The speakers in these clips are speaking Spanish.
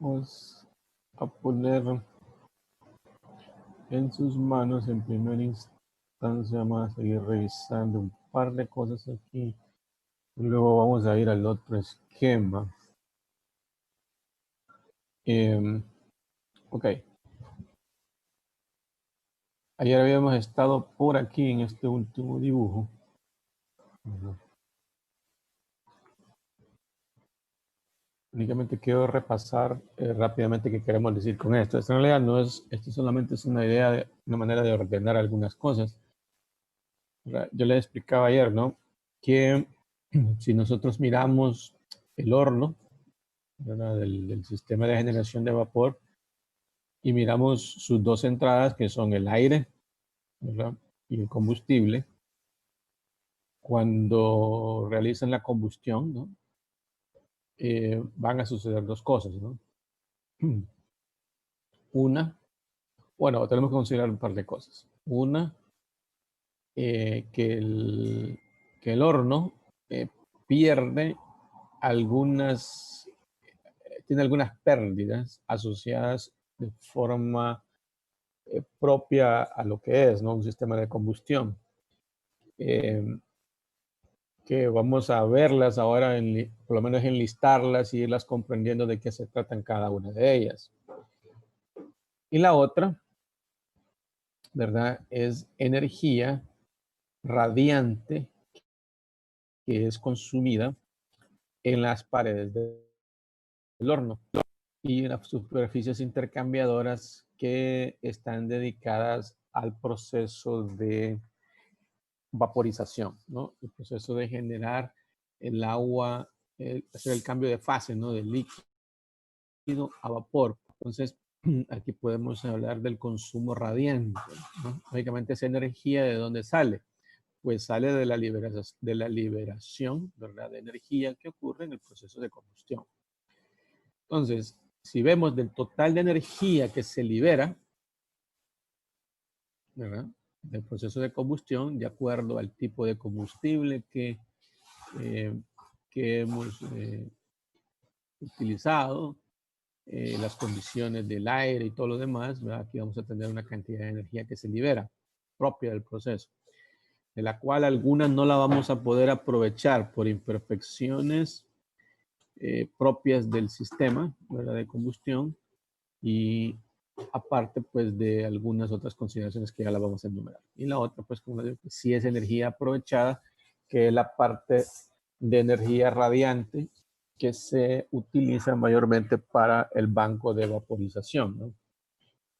Vamos a poner en sus manos en primera instancia. Vamos a seguir revisando un par de cosas aquí. Y luego vamos a ir al otro esquema. Ok. Ayer habíamos estado por aquí en este último dibujo. Únicamente quiero repasar rápidamente qué queremos decir con esto. Esto en realidad no es, esto solamente es una idea, una manera de ordenar algunas cosas. Yo le explicaba ayer, ¿no? Que si nosotros miramos el horno, ¿verdad? Del sistema de generación de vapor y miramos sus dos entradas, que son el aire, ¿verdad? Y el combustible, cuando realizan la combustión, ¿no? Van a suceder dos cosas, ¿no? Una, bueno, tenemos que considerar un par de cosas. Una, que el horno pierde algunas, tiene algunas pérdidas asociadas de forma propia a lo que es, ¿no? Un sistema de combustión. Que vamos a verlas ahora, por lo menos enlistarlas y irlas comprendiendo de qué se tratan cada una de ellas. Y la otra, ¿verdad? Es energía radiante que es consumida en las paredes del horno y en las superficies intercambiadoras que están dedicadas al proceso de vaporización, ¿no? El proceso de generar el agua, hacer el cambio de fase, ¿no? Del líquido a vapor. Entonces, aquí podemos hablar del consumo radiante, ¿no? Lógicamente, esa energía, ¿de dónde sale? Pues sale de la liberación, ¿verdad? De energía que ocurre en el proceso de combustión. Entonces, si vemos del total de energía que se libera, ¿verdad? Del proceso de combustión, de acuerdo al tipo de combustible que hemos utilizado, las condiciones del aire y todo lo demás, ¿verdad? Aquí vamos a tener una cantidad de energía que se libera propia del proceso, de la cual algunas no la vamos a poder aprovechar por imperfecciones propias del sistema, ¿verdad? De combustión, y aparte pues de algunas otras consideraciones que ya la vamos a enumerar. Y la otra pues, como digo, sí es energía aprovechada, que es la parte de energía radiante que se utiliza mayormente para el banco de vaporización, ¿no? O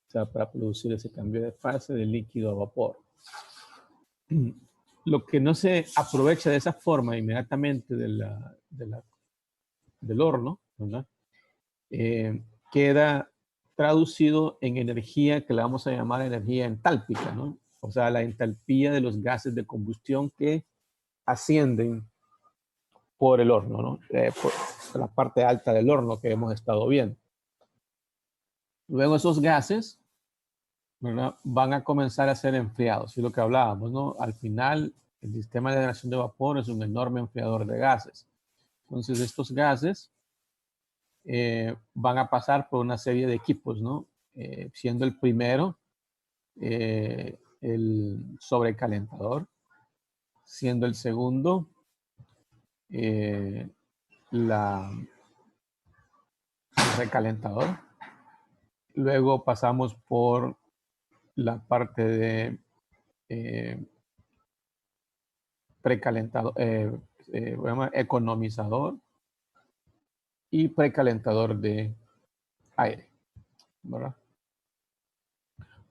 sea, para producir ese cambio de fase de líquido a vapor. Lo que no se aprovecha de esa forma inmediatamente del horno, ¿verdad? Queda traducido en energía que le vamos a llamar energía entálpica, ¿no? O sea, la entalpía de los gases de combustión que ascienden por el horno, ¿no? Por la parte alta del horno que hemos estado viendo. Luego esos gases, ¿verdad? Van a comenzar a ser enfriados, y lo que hablábamos, ¿no? Al final, el sistema de generación de vapor es un enorme enfriador de gases. Entonces, estos gases van a pasar por una serie de equipos, ¿no? Siendo el primero el sobrecalentador, siendo el segundo el recalentador. Luego pasamos por la parte de precalentador, economizador y precalentador de aire, ¿verdad?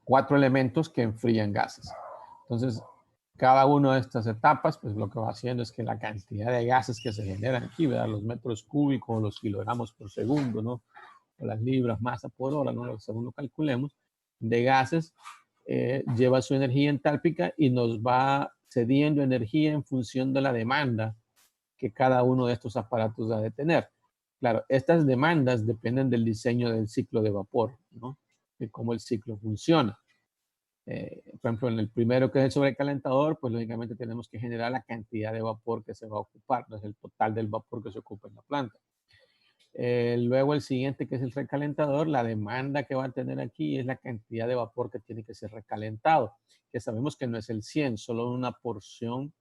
4 elementos que enfrían gases. Entonces, cada una de estas etapas, pues lo que va haciendo es que la cantidad de gases que se generan aquí, ¿verdad? Los metros cúbicos, los kilogramos por segundo, ¿no? O las libras, masa por hora, ¿no? Según lo calculemos, de gases, lleva su energía entálpica y nos va cediendo energía en función de la demanda que cada uno de estos aparatos ha de tener. Claro, estas demandas dependen del diseño del ciclo de vapor, ¿no? De cómo el ciclo funciona. Por ejemplo, en el primero, que es el sobrecalentador, pues lógicamente tenemos que generar la cantidad de vapor que se va a ocupar, no es el total del vapor que se ocupa en la planta. Luego el siguiente, que es el recalentador, la demanda que va a tener aquí es la cantidad de vapor que tiene que ser recalentado, que sabemos que no es el 100, solo una porción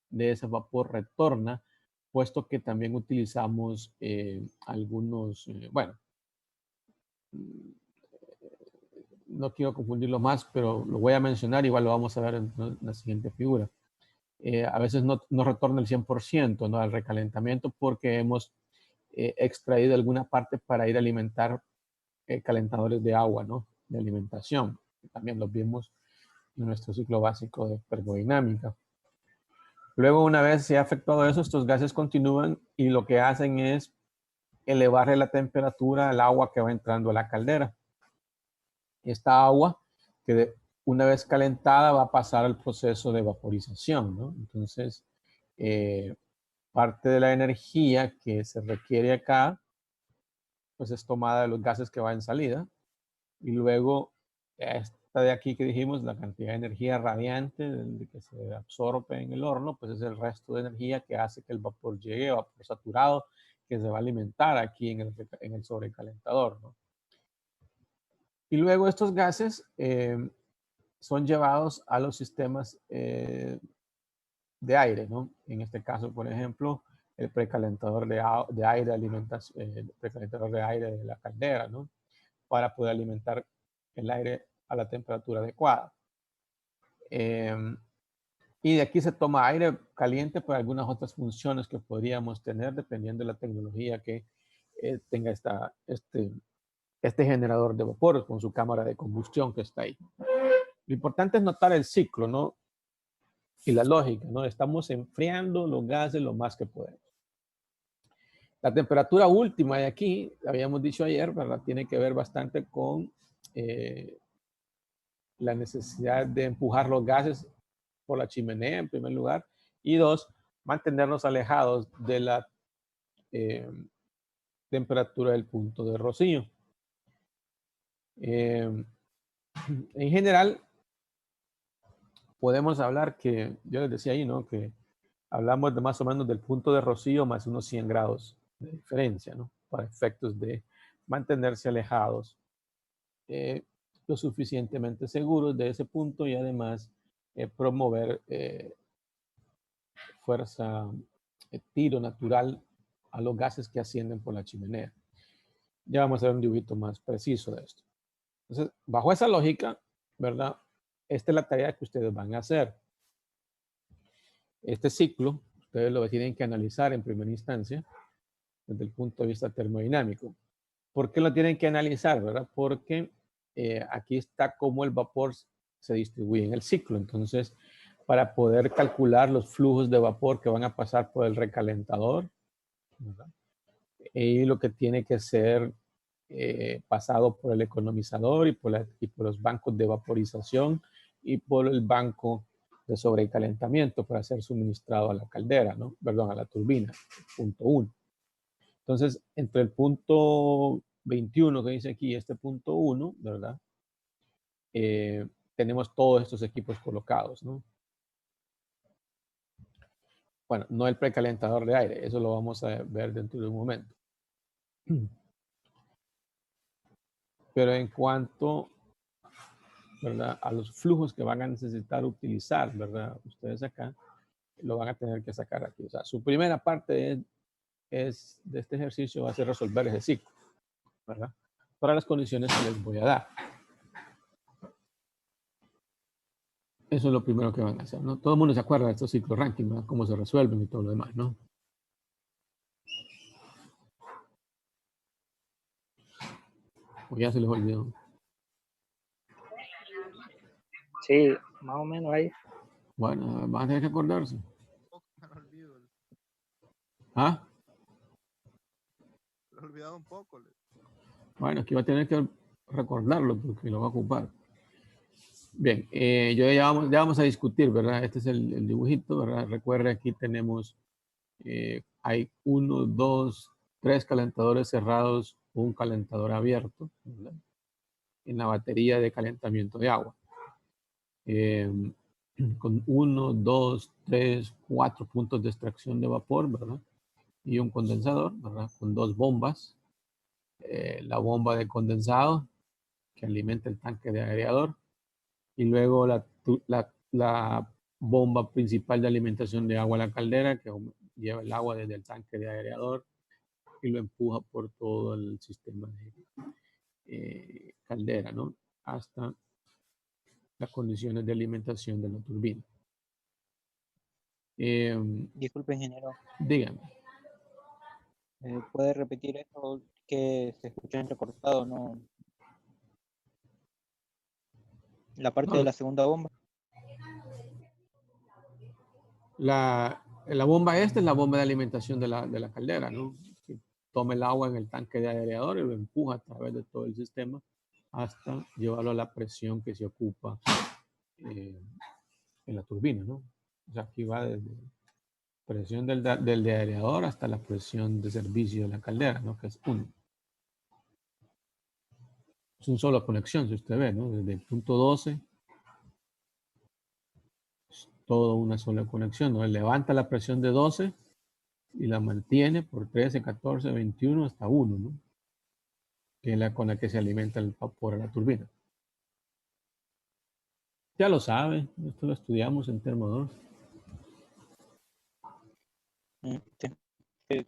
de ese vapor retorna, puesto que también utilizamos algunos, bueno, no quiero confundirlo más, pero lo voy a mencionar, igual lo vamos a ver en la siguiente figura. A veces no retorna el 100%, ¿no? Al recalentamiento porque hemos extraído alguna parte para ir a alimentar calentadores de agua, ¿no? De alimentación. También los vimos en nuestro ciclo básico de termodinámica. Luego, una vez se ha efectuado eso, estos gases continúan y lo que hacen es elevarle la temperatura al agua que va entrando a la caldera. Esta agua, que una vez calentada, va a pasar al proceso de vaporización, ¿no? Entonces, parte de la energía que se requiere acá, pues es tomada de los gases que va en salida. Y luego, esta de aquí que dijimos, la cantidad de energía radiante que se absorbe en el horno, pues es el resto de energía que hace que el vapor llegue, vapor saturado, que se va a alimentar aquí en el sobrecalentador, ¿no? Y luego estos gases son llevados a los sistemas de aire, ¿no? En este caso, por ejemplo, el precalentador de aire, el precalentador de aire de la caldera, ¿no? Para poder alimentar el aire a la temperatura adecuada. Y de aquí se toma aire caliente para algunas otras funciones que podríamos tener dependiendo de la tecnología que tenga este generador de vapor con su cámara de combustión que está ahí. Lo importante es notar el ciclo, ¿no? Y la lógica, ¿no? Estamos enfriando los gases lo más que podemos. La temperatura última de aquí, habíamos dicho ayer, ¿verdad? Tiene que ver bastante con la necesidad de empujar los gases por la chimenea, en primer lugar, y dos, mantenernos alejados de la temperatura del punto de rocío. En general, podemos hablar que, yo les decía ahí, ¿no? Que hablamos de más o menos del punto de rocío más unos 100 grados de diferencia, ¿no? Para efectos de mantenerse alejados lo suficientemente seguros de ese punto y además promover fuerza, tiro natural a los gases que ascienden por la chimenea. Ya vamos a ver un dibujito más preciso de esto. Entonces, bajo esa lógica, ¿verdad? Esta es la tarea que ustedes van a hacer. Este ciclo, ustedes lo tienen que analizar en primera instancia desde el punto de vista termodinámico. ¿Por qué lo tienen que analizar, verdad? Porque aquí está cómo el vapor se distribuye en el ciclo. Entonces, para poder calcular los flujos de vapor que van a pasar por el recalentador, ¿verdad? Y lo que tiene que ser pasado por el economizador y por los bancos de vaporización y por el banco de sobrecalentamiento para ser suministrado a la caldera, ¿no? Perdón, a la turbina, punto 1. Entonces, entre el punto 21 que dice aquí, este punto 1, ¿verdad? Tenemos todos estos equipos colocados, ¿no? Bueno, no el precalentador de aire, eso lo vamos a ver dentro de un momento. Pero en cuanto, ¿verdad? A los flujos que van a necesitar utilizar, ¿verdad? Ustedes acá lo van a tener que sacar aquí. O sea, su primera parte es de este ejercicio va a ser resolver ese ciclo, ¿verdad? Para las condiciones que les voy a dar. Eso es lo primero que van a hacer, ¿no? Todo el mundo se acuerda de estos ciclos ranking, ¿verdad? Cómo se resuelven y todo lo demás, ¿no? O ya se les olvidó. Sí, más o menos ahí. Bueno, van a tener que acordarse. ¿Ah? Lo he olvidado un poco. Bueno, aquí va a tener que recordarlo porque lo va a ocupar. Bien, ya vamos a discutir, ¿verdad? Este es el dibujito, ¿verdad? Recuerda, aquí tenemos, hay 1, 2, 3 calentadores cerrados, un calentador abierto, ¿verdad? En la batería de calentamiento de agua. Con 1, 2, 3, 4 puntos de extracción de vapor, ¿verdad? Y un condensador, ¿verdad? Con 2 bombas la bomba de condensado que alimenta el tanque de aereador, y luego la bomba principal de alimentación de agua a la caldera, que lleva el agua desde el tanque de aereador y lo empuja por todo el sistema de caldera, ¿no? Hasta las condiciones de alimentación de la turbina. Disculpe, ingeniero. Dígame. ¿Puede repetir esto que se escuchó entrecortado, no? La parte de la segunda bomba. La bomba esta es la bomba de alimentación de la caldera, ¿no? Que toma el agua en el tanque de aereador y lo empuja a través de todo el sistema hasta llevarlo a la presión que se ocupa en la turbina, ¿no? O sea, aquí va desde presión del de aereador hasta la presión de servicio de la caldera, ¿no? Que es 1. Es una sola conexión, si usted ve, ¿no? Desde el punto 12, es toda una sola conexión, ¿no? Él levanta la presión de 12 y la mantiene por 13, 14, 21 hasta 1, ¿no? Que es la con la que se alimenta el vapor a la turbina. Ya lo sabe, esto lo estudiamos en Termo 2. Sí.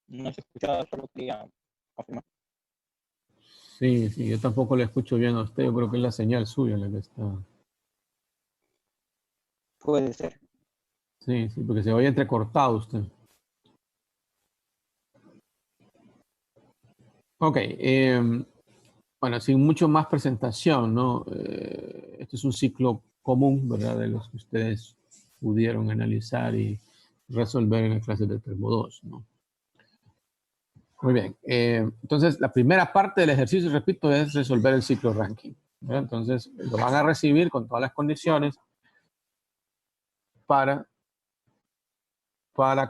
No se escuchaba, solo quería confirmar. Sí, yo tampoco le escucho bien a usted, yo creo que es la señal suya la que está. Puede ser. Sí, porque se oye entrecortado usted. Ok, bueno, sin mucho más presentación, ¿no? Este es un ciclo común, ¿verdad? De los que ustedes pudieron analizar y resolver en la clase de Termo 2, ¿no? Muy bien. Entonces, la primera parte del ejercicio, repito, es resolver el ciclo Rankine, ¿verdad? Entonces, lo van a recibir con todas las condiciones para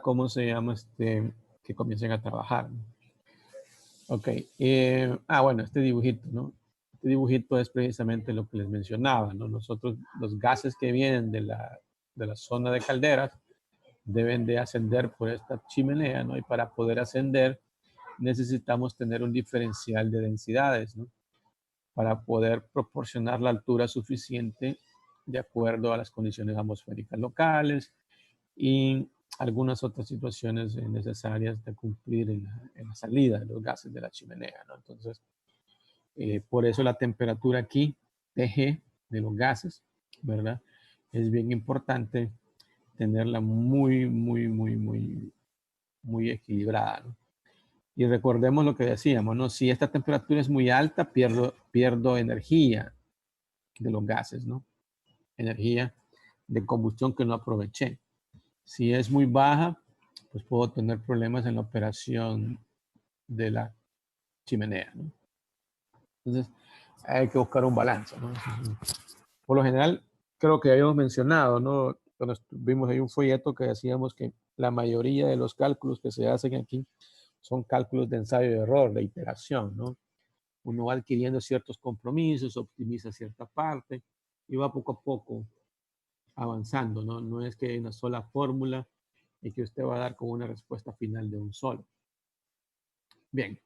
¿cómo se llama? Que comiencen a trabajar, ¿no? Ok. Bueno, este dibujito, ¿no? Este dibujito es precisamente lo que les mencionaba, ¿no? Nosotros, los gases que vienen de la zona de calderas deben de ascender por esta chimenea, ¿no? Y para poder ascender necesitamos tener un diferencial de densidades, ¿no? Para poder proporcionar la altura suficiente de acuerdo a las condiciones atmosféricas locales y algunas otras situaciones necesarias de cumplir en la salida de los gases de la chimenea, ¿no? Entonces, por eso la temperatura aquí, TG, de los gases, ¿verdad? Es bien importante tenerla muy, muy, muy, muy, muy equilibrada, ¿no? Y recordemos lo que decíamos, ¿no? Si esta temperatura es muy alta, pierdo energía de los gases, ¿no? Energía de combustión que no aproveché. Si es muy baja, pues puedo tener problemas en la operación de la chimenea, ¿no? Entonces, hay que buscar un balance, ¿no? Por lo general, creo que habíamos mencionado, ¿no? Cuando vimos ahí un folleto que decíamos que la mayoría de los cálculos que se hacen aquí son cálculos de ensayo y error, de iteración, ¿no? Uno va adquiriendo ciertos compromisos, optimiza cierta parte y va poco a poco avanzando, ¿no? No es que hay una sola fórmula y que usted va a dar con una respuesta final de un solo. Bien.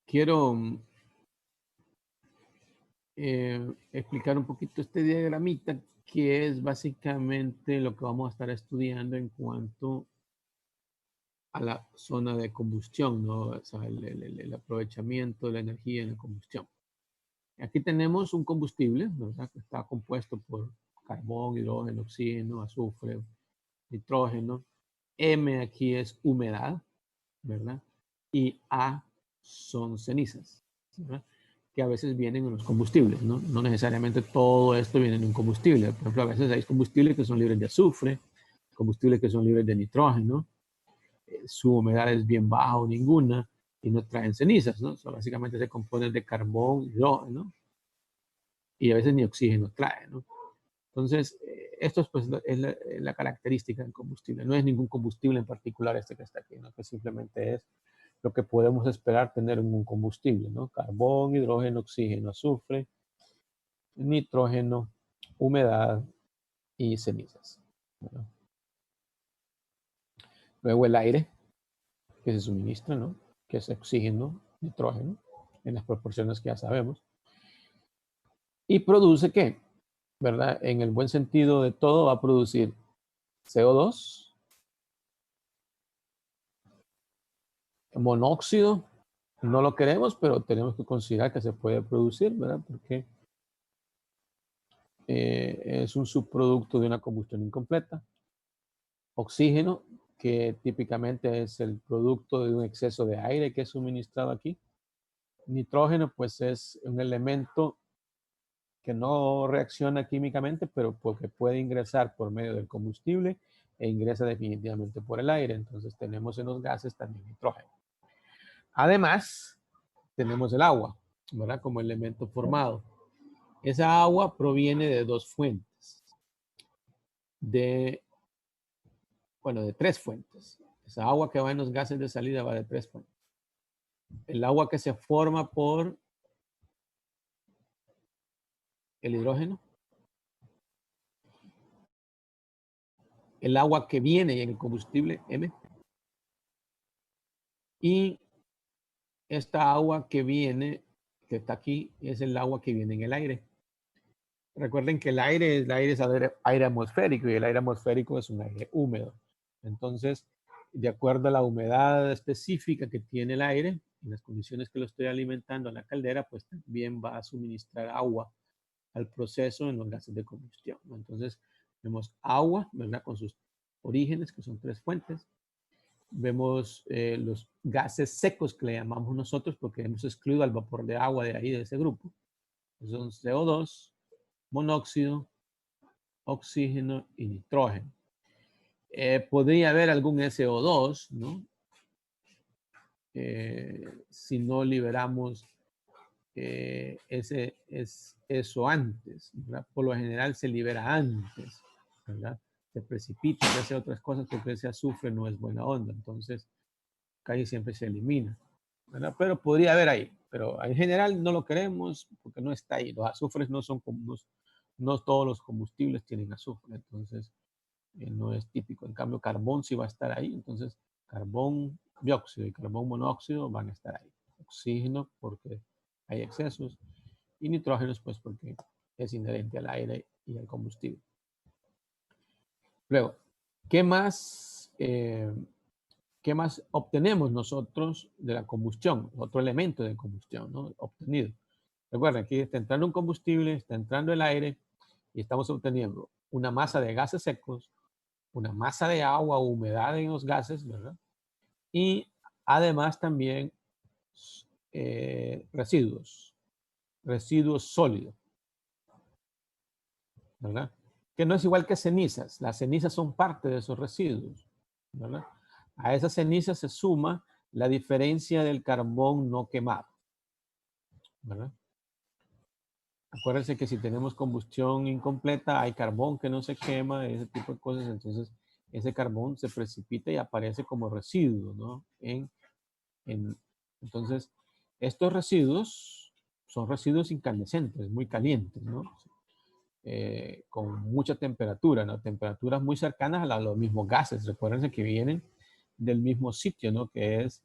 Quiero explicar un poquito este diagramita, que es básicamente lo que vamos a estar estudiando en cuanto a la zona de combustión, ¿no? O sea, el aprovechamiento de la energía en la combustión. Aquí tenemos un combustible, ¿verdad? Que está compuesto por carbón, hidrógeno, oxígeno, azufre, nitrógeno. M aquí es humedad, ¿verdad? Y A son cenizas, ¿verdad? Que a veces vienen en los combustibles, ¿no? No necesariamente todo esto viene en un combustible. Por ejemplo, a veces hay combustibles que son libres de azufre, combustibles que son libres de nitrógeno, su humedad es bien baja o ninguna y no traen cenizas, ¿no? So, básicamente se componen de carbón, hidrógeno, y a veces ni oxígeno trae, ¿no? Entonces, esto es, pues, es la característica del combustible. No es ningún combustible en particular este que está aquí, ¿no? Que simplemente es lo que podemos esperar tener en un combustible, ¿no? Carbón, hidrógeno, oxígeno, azufre, nitrógeno, humedad y cenizas, ¿no? Luego el aire que se suministra, ¿no? Que es oxígeno, nitrógeno, en las proporciones que ya sabemos. ¿Y produce qué? ¿Verdad? En el buen sentido de todo va a producir CO2, monóxido, no lo queremos, pero tenemos que considerar que se puede producir, ¿verdad? Porque es un subproducto de una combustión incompleta. Oxígeno, que típicamente es el producto de un exceso de aire que es suministrado aquí. Nitrógeno, pues es un elemento que no reacciona químicamente, pero porque puede ingresar por medio del combustible e ingresa definitivamente por el aire. Entonces tenemos en los gases también nitrógeno. Además, tenemos el agua, ¿verdad? Como elemento formado. Esa agua proviene de dos fuentes. De tres fuentes. Esa agua que va en los gases de salida va de tres fuentes. El agua que se forma por el hidrógeno, el agua que viene en el combustible M, y esta agua que viene, que está aquí, es el agua que viene en el aire. Recuerden que el aire es aire atmosférico, y el aire atmosférico es un aire húmedo. Entonces, de acuerdo a la humedad específica que tiene el aire, en las condiciones que lo estoy alimentando en la caldera, pues también va a suministrar agua al proceso en los gases de combustión. Entonces, vemos agua, ¿verdad? Con sus orígenes, que son tres fuentes. Vemos los gases secos que le llamamos nosotros, porque hemos excluido al vapor de agua de ahí, de ese grupo. Son CO2, monóxido, oxígeno y nitrógeno. Podría haber algún SO2, ¿no? Si no liberamos eso antes, ¿verdad? Por lo general se libera antes, ¿verdad? Se precipita, se hace otras cosas porque ese azufre no es buena onda, entonces casi siempre se elimina, ¿verdad? Pero podría haber ahí, pero en general no lo queremos porque no está ahí. Los azufres no son comunes, no todos los combustibles tienen azufre, entonces no es típico. En cambio, carbón sí va a estar ahí, entonces carbón dióxido y carbón monóxido van a estar ahí. Oxígeno porque hay excesos y nitrógeno pues porque es inherente al aire y al combustible. Luego, ¿qué más obtenemos nosotros de la combustión? Otro elemento de combustión, ¿no? Obtenido. Recuerden, aquí está entrando un combustible, está entrando el aire y estamos obteniendo una masa de gases secos, una masa de agua o humedad en los gases, ¿verdad? Y además también residuos sólidos, ¿verdad? Que no es igual que cenizas. Las cenizas son parte de esos residuos, ¿verdad? A esas cenizas se suma la diferencia del carbón no quemado, ¿verdad? Acuérdense que si tenemos combustión incompleta, hay carbón que no se quema, ese tipo de cosas, entonces ese carbón se precipita y aparece como residuo, ¿no? Entonces, estos residuos son residuos incandescentes, muy calientes, ¿no? Con mucha temperatura, ¿no? Temperaturas muy cercanas a los mismos gases. Recuérdense que vienen del mismo sitio, ¿no? Que es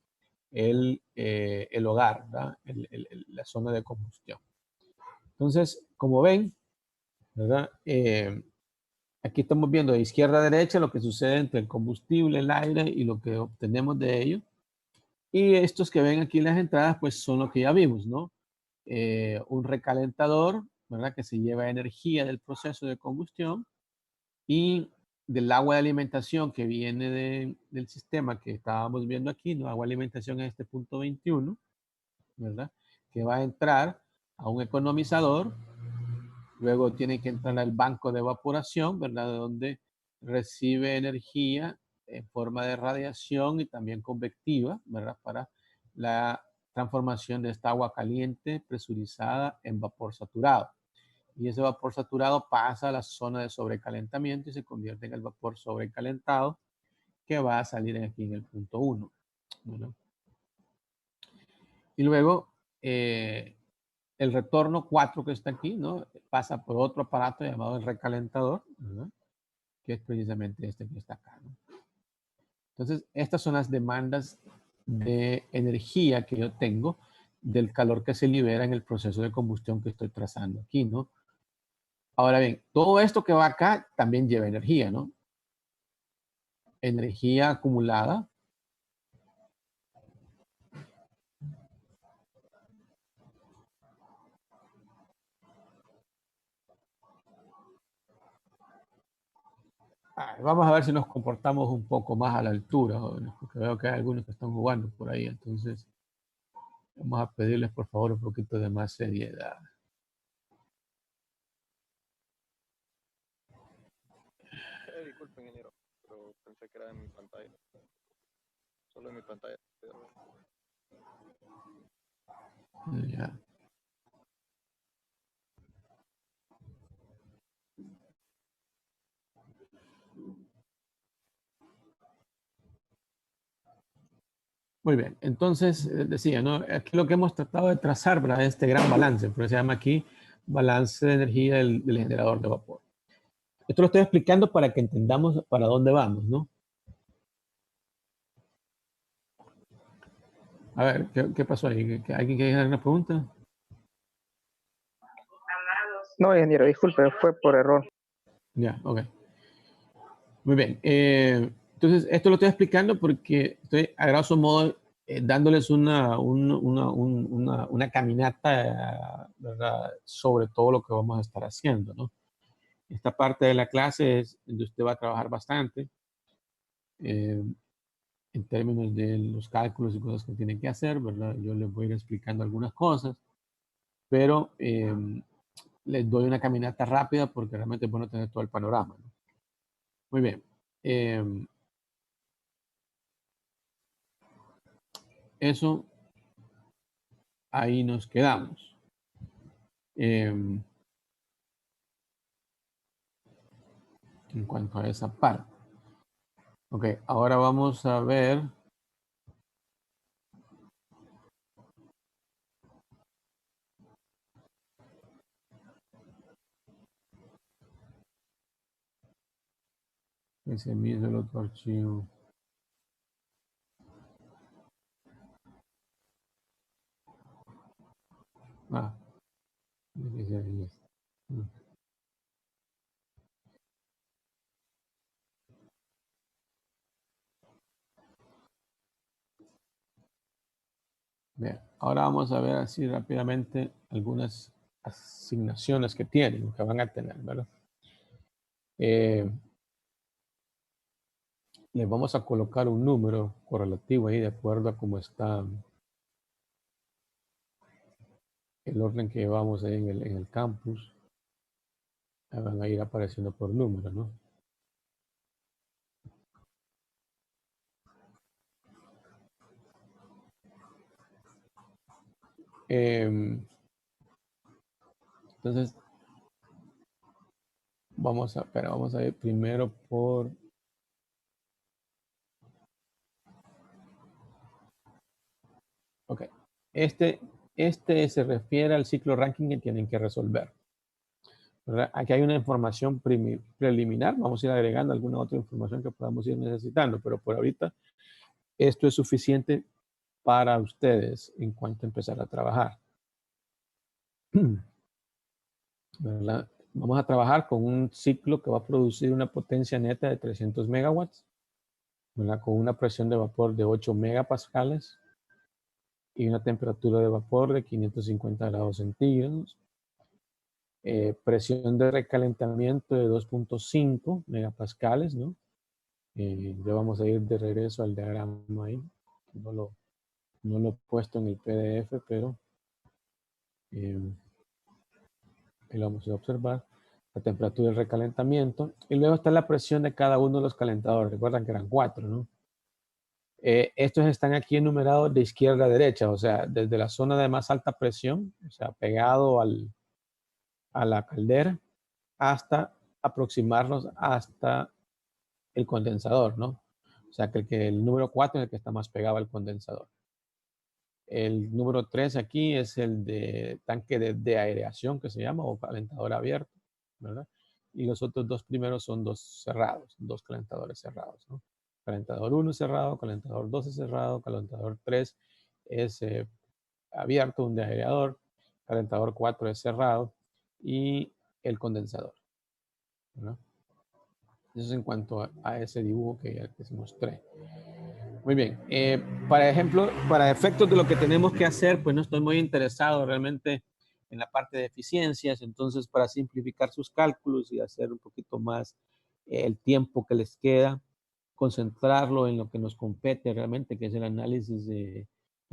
el hogar, ¿verdad? La zona de combustión. Entonces, como ven, ¿verdad? Aquí estamos viendo de izquierda a derecha lo que sucede entre el combustible, el aire y lo que obtenemos de ello. Y estos que ven aquí en las entradas, pues son lo que ya vimos, ¿no? Un recalentador, ¿verdad? Que se lleva energía del proceso de combustión y del agua de alimentación que viene del sistema que estábamos viendo aquí, ¿no? Agua de alimentación en este punto 21, ¿verdad? Que va a entrar a un economizador, luego tiene que entrar al banco de evaporación, ¿verdad? De donde recibe energía en forma de radiación y también convectiva, ¿verdad? Para la transformación de esta agua caliente presurizada en vapor saturado. Y ese vapor saturado pasa a la zona de sobrecalentamiento y se convierte en el vapor sobrecalentado que va a salir aquí en el punto 1. ¿Verdad? Y luego el retorno 4 que está aquí, ¿no? Pasa por otro aparato llamado el recalentador, ¿verdad? Que es precisamente este que está acá, ¿no? Entonces, estas son las demandas de energía que yo tengo del calor que se libera en el proceso de combustión que estoy trazando aquí, ¿no? Ahora bien, todo esto que va acá también lleva energía, ¿no? Energía acumulada. Vamos a ver si nos comportamos un poco más a la altura, jóvenes, porque veo que hay algunos que están jugando por ahí, entonces vamos a pedirles por favor un poquito de más seriedad. Disculpe, ingeniero, pero pensé que era en mi pantalla. Solo en mi pantalla. Ya. Muy bien, entonces decía, ¿no? Aquí lo que hemos tratado de trazar, ¿verdad? Este gran balance, por eso se llama aquí balance de energía del generador de vapor. Esto lo estoy explicando para que entendamos para dónde vamos, ¿no? A ver, ¿qué pasó ahí? ¿Alguien quiere hacer una pregunta? No, ingeniero, disculpe, fue por error. Ya, ok. Muy bien. Entonces, esto lo estoy explicando porque estoy, a grosso modo, dándoles una caminata, ¿verdad? Sobre todo lo que vamos a estar haciendo, ¿no? Esta parte de la clase es donde usted va a trabajar bastante en términos de los cálculos y cosas que tiene que hacer, ¿verdad? Yo les voy a ir explicando algunas cosas, pero les doy una caminata rápida porque realmente es bueno tener todo el panorama, ¿no? Muy bien. Eso, ahí nos quedamos. En cuanto a esa parte. Ok, ahora vamos a ver. Ese mismo el otro archivo. Ah, bien, ahora vamos a ver así rápidamente algunas asignaciones que tienen, que van a tener, ¿verdad? Les vamos a colocar un número correlativo ahí de acuerdo a cómo está el orden que llevamos ahí en el campus. Van a ir apareciendo por número, ¿no? Entonces, vamos a ir primero por... Ok. Este se refiere al ciclo ranking que tienen que resolver, ¿verdad? Aquí hay una información preliminar. Vamos a ir agregando alguna otra información que podamos ir necesitando, pero por ahorita esto es suficiente para ustedes en cuanto a empezar a trabajar. ¿Verdad? Vamos a trabajar con un ciclo que va a producir una potencia neta de 300 megawatts, ¿verdad? Con una presión de vapor de 8 megapascales y una temperatura de vapor de 550 grados centígrados. Presión de recalentamiento de 2.5 megapascales, ¿no? Ya vamos a ir de regreso al diagrama ahí. No lo he puesto en el PDF, pero ahí lo vamos a observar. La temperatura del recalentamiento. Y luego está la presión de cada uno de los calentadores. Recuerdan que eran 4, ¿no? Estos están aquí enumerados de izquierda a derecha, o sea, desde la zona de más alta presión, o sea, pegado a la caldera, hasta aproximarnos hasta el condensador, ¿no? O sea, que el número 4 es el que está más pegado al condensador. El número 3 aquí es el de tanque de aireación, que se llama, o calentador abierto, ¿verdad? Y los otros dos primeros son dos cerrados, dos calentadores cerrados, ¿no? Calentador 1 cerrado, calentador 2 es cerrado, calentador 3 es abierto, un aireador, calentador 4 es cerrado y el condensador, ¿no? Eso es en cuanto a ese dibujo que ya les mostré. Muy bien. Para ejemplo, para efectos de lo que tenemos que hacer, pues no estoy muy interesado realmente en la parte de eficiencias. Entonces, para simplificar sus cálculos y hacer un poquito más el tiempo que les queda, concentrarlo en lo que nos compete realmente, que es el análisis de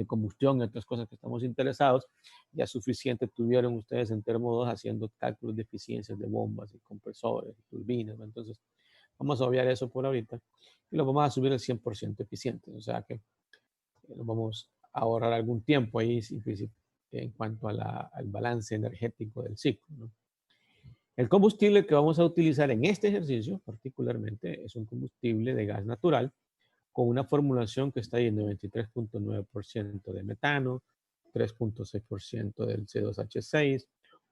combustión y otras cosas que estamos interesados, ya suficiente tuvieron ustedes en Termo 2 haciendo cálculos de eficiencias de bombas y compresores y turbinas, ¿no? Entonces, vamos a obviar eso por ahorita y lo vamos a subir al 100% eficiente, o sea que nos vamos a ahorrar algún tiempo ahí en cuanto a al balance energético del ciclo, ¿no? El combustible que vamos a utilizar en este ejercicio particularmente es un combustible de gas natural con una formulación que está ahí en 93.9% de metano, 3.6% del C2H6,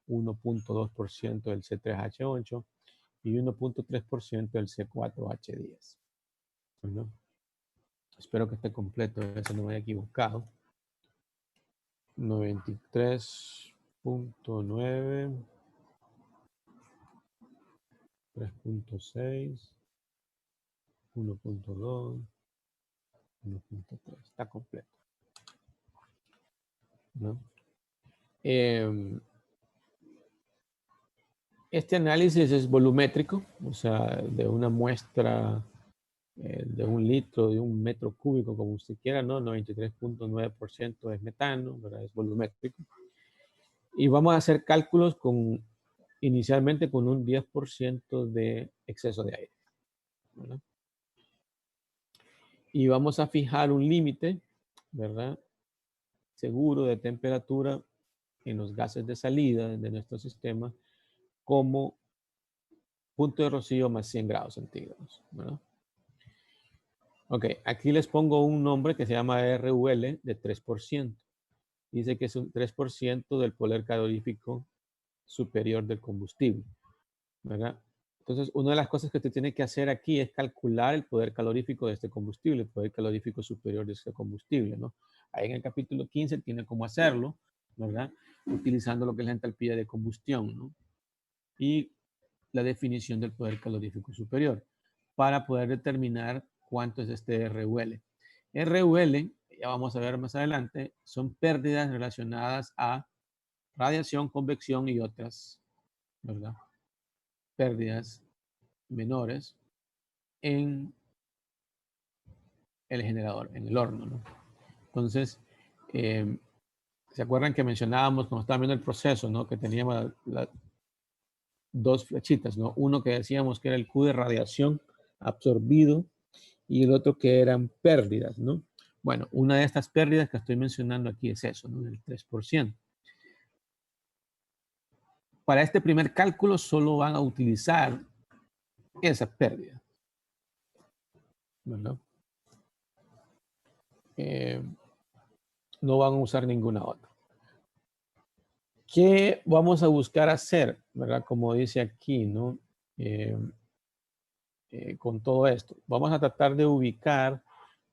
1.2% del C3H8 y 1.3% del C4H10. Bueno, espero que esté completo, eso no me haya equivocado. 93.9, 3.6, 1.2, 1.3, está completo, ¿no? Este análisis es volumétrico, o sea, de una muestra de 1 litro, de 1 metro cúbico, como usted quiera, ¿no? 93.9% es metano, ¿verdad? Es volumétrico. Y vamos a hacer cálculos inicialmente con un 10% de exceso de aire, ¿verdad? Y vamos a fijar un límite, ¿verdad? Seguro de temperatura en los gases de salida de nuestro sistema como punto de rocío más 100 grados centígrados, ¿verdad? Ok, aquí les pongo un nombre que se llama RUL de 3%. Dice que es un 3% del poder calorífico superior del combustible, ¿verdad? Entonces, una de las cosas que usted tiene que hacer aquí es calcular el poder calorífico de este combustible, el poder calorífico superior de este combustible, ¿no? Ahí en el capítulo 15 tiene cómo hacerlo, ¿verdad? Utilizando lo que es la entalpía de combustión, ¿no? Y la definición del poder calorífico superior para poder determinar cuánto es este RUL. RUL, ya vamos a ver más adelante, son pérdidas relacionadas a radiación, convección y otras, ¿verdad? Pérdidas menores en el generador, en el horno, ¿no? Entonces, ¿se acuerdan que mencionábamos cuando estábamos viendo el proceso, ¿no? Que teníamos dos flechitas, ¿no? Uno que decíamos que era el Q de radiación absorbido y el otro que eran pérdidas, ¿no? Bueno, una de estas pérdidas que estoy mencionando aquí es eso, ¿no? El 3%. Para este primer cálculo solo van a utilizar esa pérdida, ¿verdad? No van a usar ninguna otra. ¿Qué vamos a buscar hacer, verdad? Como dice aquí, ¿no? Con todo esto. Vamos a tratar de ubicar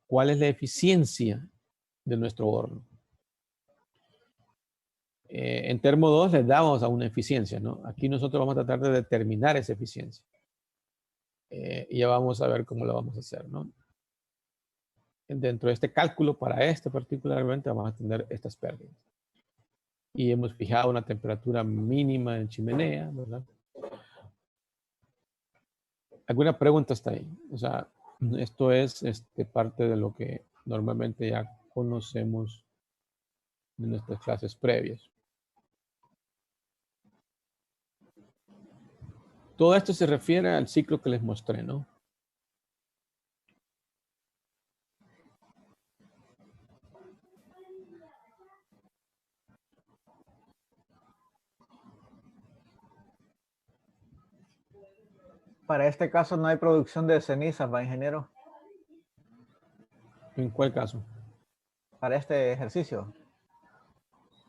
cuál es la eficiencia de nuestro horno. En Termo 2 les damos a una eficiencia, ¿no? Aquí nosotros vamos a tratar de determinar esa eficiencia. Y ya vamos a ver cómo lo vamos a hacer, ¿no? Dentro de este cálculo, para este particularmente, vamos a tener estas pérdidas. Y hemos fijado una temperatura mínima en chimenea, ¿verdad? ¿Alguna pregunta hasta ahí? O sea, esto es parte de lo que normalmente ya conocemos de nuestras clases previas. Todo esto se refiere al ciclo que les mostré, ¿no? Para este caso no hay producción de cenizas, ¿va, ingeniero? ¿En cuál caso? Para este ejercicio.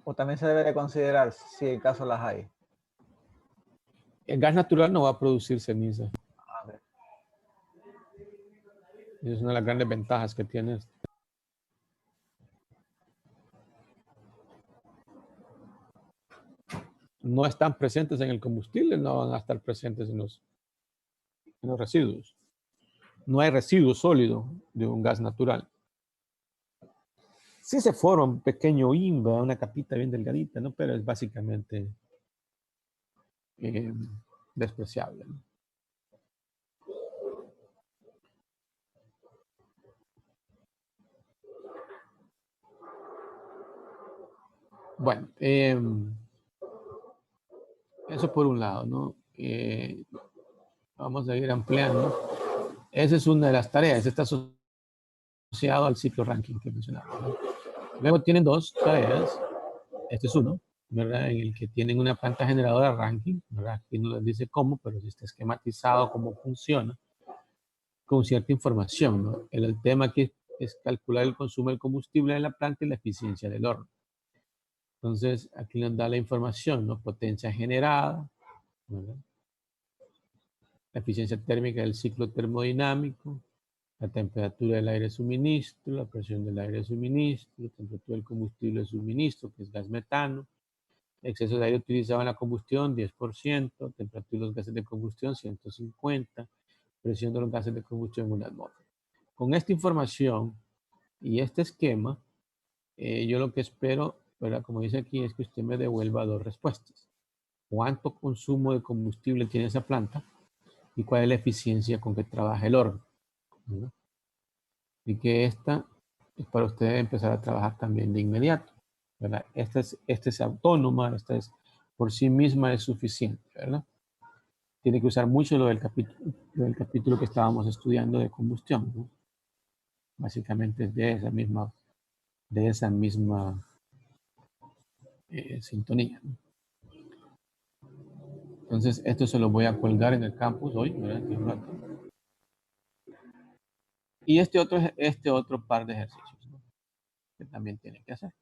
¿O también se debe de considerar si en caso las hay? El gas natural no va a producir ceniza. A ver. Esa es una de las grandes ventajas que tiene esto. No están presentes en el combustible, no van a estar presentes en los residuos. No hay residuo sólido de un gas natural. Sí se forma un pequeño IMBA, una capita bien delgadita, ¿no? Pero es básicamente despreciable, ¿no? Bueno, eso por un lado, ¿no? Vamos a ir ampliando. Esa es una de las tareas. Está asociado al ciclo ranking que mencionaba, ¿no? Luego tienen dos tareas. Este es uno, ¿verdad? En el que tienen una planta generadora ranking, ¿verdad? Aquí no les dice cómo, pero sí está esquematizado cómo funciona con cierta información, ¿no? El tema aquí es calcular el consumo del combustible de la planta y la eficiencia del horno. Entonces, aquí nos da la información, ¿no? Potencia generada, ¿verdad? La eficiencia térmica del ciclo termodinámico, la temperatura del aire de suministro, la presión del aire de suministro, la temperatura del combustible de suministro, que es gas metano, exceso de aire utilizado en la combustión, 10%, temperatura de los gases de combustión, 150, presión de los gases de combustión en una atmósfera. Con esta información y este esquema, yo lo que espero, ¿verdad? Como dice aquí, es que usted me devuelva dos respuestas. ¿Cuánto consumo de combustible tiene esa planta? ¿Y cuál es la eficiencia con que trabaja el horno? ¿No? Y que esta es para usted empezar a trabajar también de inmediato, ¿verdad? Esta es autónoma, esta es por sí misma es suficiente, ¿verdad? Tiene que usar mucho lo del capítulo que estábamos estudiando de combustión, ¿no? Básicamente es de esa misma sintonía, ¿no? Entonces, esto se lo voy a colgar en el campus hoy, ¿verdad? Y este otro par de ejercicios, ¿no? Que también tienen que hacer.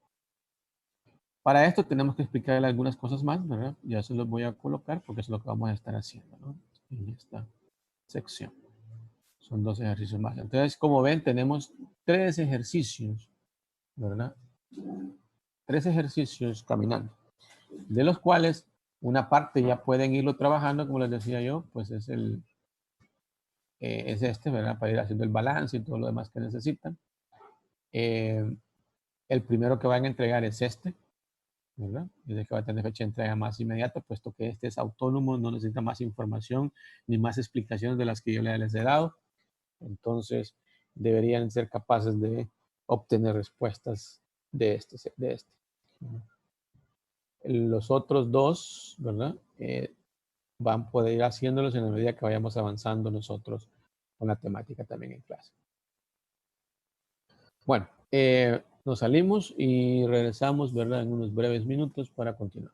Para esto tenemos que explicarle algunas cosas más, ¿verdad? Ya se los voy a colocar porque es lo que vamos a estar haciendo, ¿no? En esta sección. Son 2 ejercicios más. Entonces, como ven, tenemos 3 ejercicios, ¿verdad? 3 ejercicios caminando, de los cuales una parte ya pueden irlo trabajando, como les decía yo, pues es este, ¿verdad? Para ir haciendo el balance y todo lo demás que necesitan. El primero que van a entregar es este, ¿verdad? Desde que va a tener fecha de entrega más inmediata, puesto que este es autónomo, no necesita más información ni más explicaciones de las que yo les he dado. Entonces, deberían ser capaces de obtener respuestas de este. Los otros 2, ¿verdad? Van a poder ir haciéndolos en la medida que vayamos avanzando nosotros con la temática también en clase. Bueno, nos salimos y regresamos, ¿verdad? En unos breves minutos para continuar.